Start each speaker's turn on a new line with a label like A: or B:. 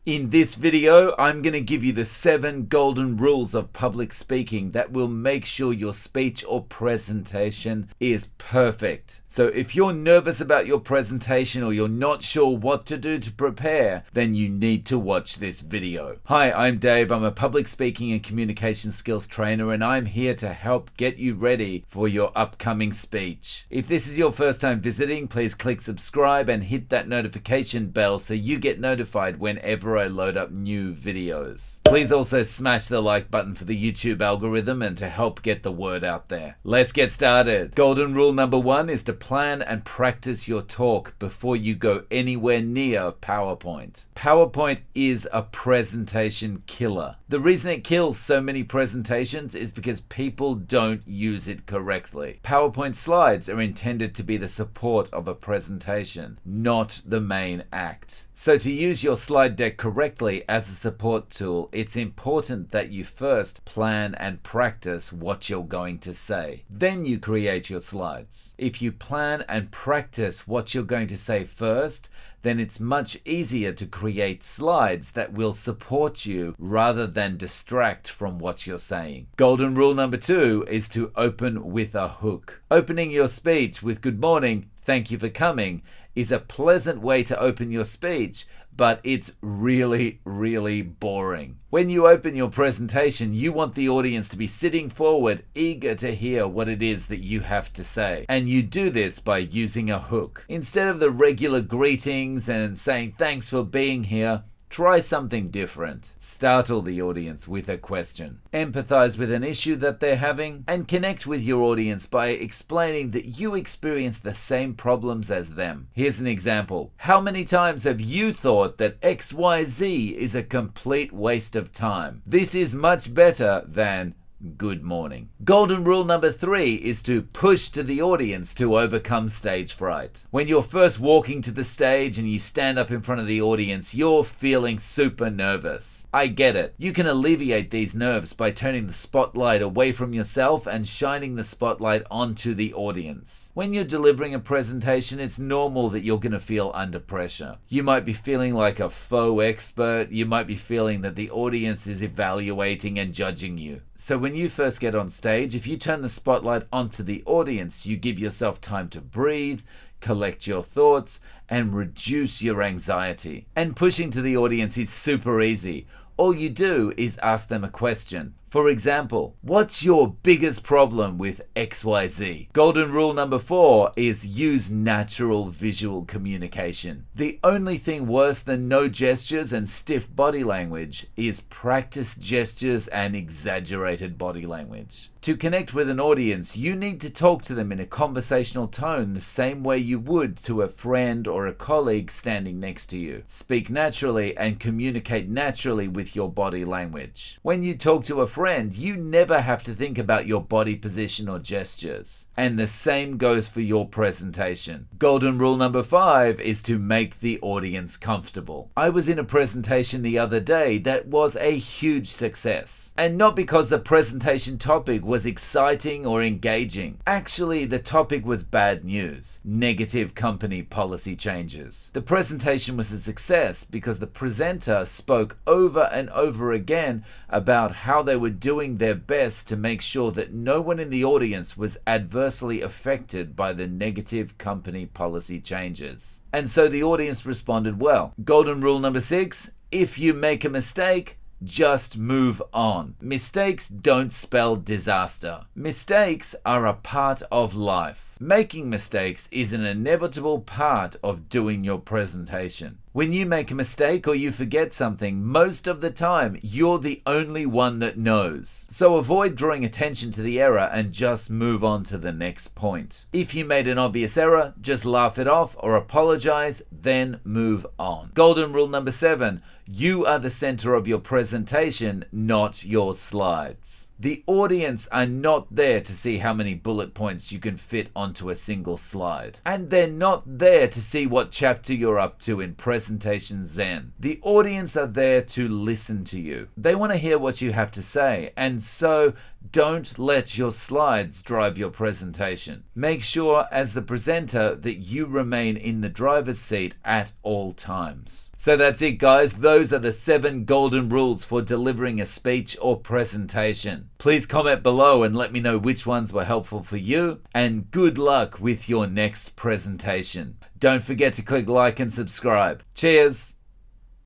A: In this video, I'm going to give you the 7 golden rules of public speaking that will make sure your speech or presentation is perfect. So if you're nervous about your presentation or you're not sure what to do to prepare, then you need to watch this video. Hi, I'm Dave. I'm a public speaking and communication skills trainer, and I'm here to help get you ready for your upcoming speech. If this is your first time visiting, please click subscribe and hit that notification bell so you get notified whenever I load up new videos. Please also smash the like button for the YouTube algorithm and to help get the word out there. Let's get started. Golden rule number 1 is to plan and practice your talk before you go anywhere near PowerPoint. PowerPoint is a presentation killer. The reason it kills so many presentations is because people don't use it correctly. PowerPoint slides are intended to be the support of a presentation, not the main act. So to use your slide deck correctly as a support tool, it's important that you first plan and practice what you're going to say. Then you create your slides. If you plan and practice what you're going to say first, then it's much easier to create slides that will support you rather than distract from what you're saying. Golden rule number 2 is to open with a hook. Opening your speech with "Good morning, thank you for coming" is a pleasant way to open your speech, but it's really boring. When you open your presentation, you want the audience to be sitting forward, eager to hear what it is that you have to say. And you do this by using a hook. Instead of the regular greetings and saying "thanks for being here," try something different. Startle the audience with a question. Empathize with an issue that they're having, and connect with your audience by explaining that you experience the same problems as them. Here's an example. How many times have you thought that XYZ is a complete waste of time? This is much better than "Good morning." Golden rule number 3 is to push to the audience to overcome stage fright. When you're first walking to the stage and you stand up in front of the audience, you're feeling super nervous. I get it. You can alleviate these nerves by turning the spotlight away from yourself and shining the spotlight onto the audience. When you're delivering a presentation, it's normal that you're going to feel under pressure. You might be feeling like a faux expert. You might be feeling that the audience is evaluating and judging you. So when you first get on stage, if you turn the spotlight onto the audience, you give yourself time to breathe, collect your thoughts, and reduce your anxiety. And pushing to the audience is super easy. All you do is ask them a question. For example, what's your biggest problem with XYZ? Golden rule number 4 is use natural visual communication. The only thing worse than no gestures and stiff body language is practice gestures and exaggerated body language. To connect with an audience, you need to talk to them in a conversational tone the same way you would to a friend or a colleague standing next to you. Speak naturally and communicate naturally with your body language. When you talk to a friend, you never have to think about your body position or gestures. And the same goes for your presentation. Golden rule number 5 is to make the audience comfortable. I was in a presentation the other day that was a huge success. And not because the presentation topic was exciting or engaging. Actually, the topic was bad news. Negative company policy changes. The presentation was a success because the presenter spoke over and over again about how they were doing their best to make sure that no one in the audience was adversely affected by the negative company policy changes. And so the audience responded well. Golden rule number 6, if you make a mistake, just move on. Mistakes don't spell disaster. Mistakes are a part of life. Making mistakes is an inevitable part of doing your presentation. When you make a mistake or you forget something, most of the time you're the only one that knows. So avoid drawing attention to the error and just move on to the next point. If you made an obvious error, just laugh it off or apologize, then move on. Golden rule number 7, you are the center of your presentation, not your slides. The audience are not there to see how many bullet points you can fit onto a single slide. And they're not there to see what chapter you're up to in Presentation Zen. The audience are there to listen to you. They want to hear what you have to say, and so Don't let your slides drive your presentation. Make sure as the presenter that you remain in the driver's seat at all times. So that's it, guys. Those are the 7 golden rules for delivering a speech or presentation. Please comment below and let me know which ones were helpful for you, and good luck with your next presentation. Don't forget to click like and subscribe. Cheers!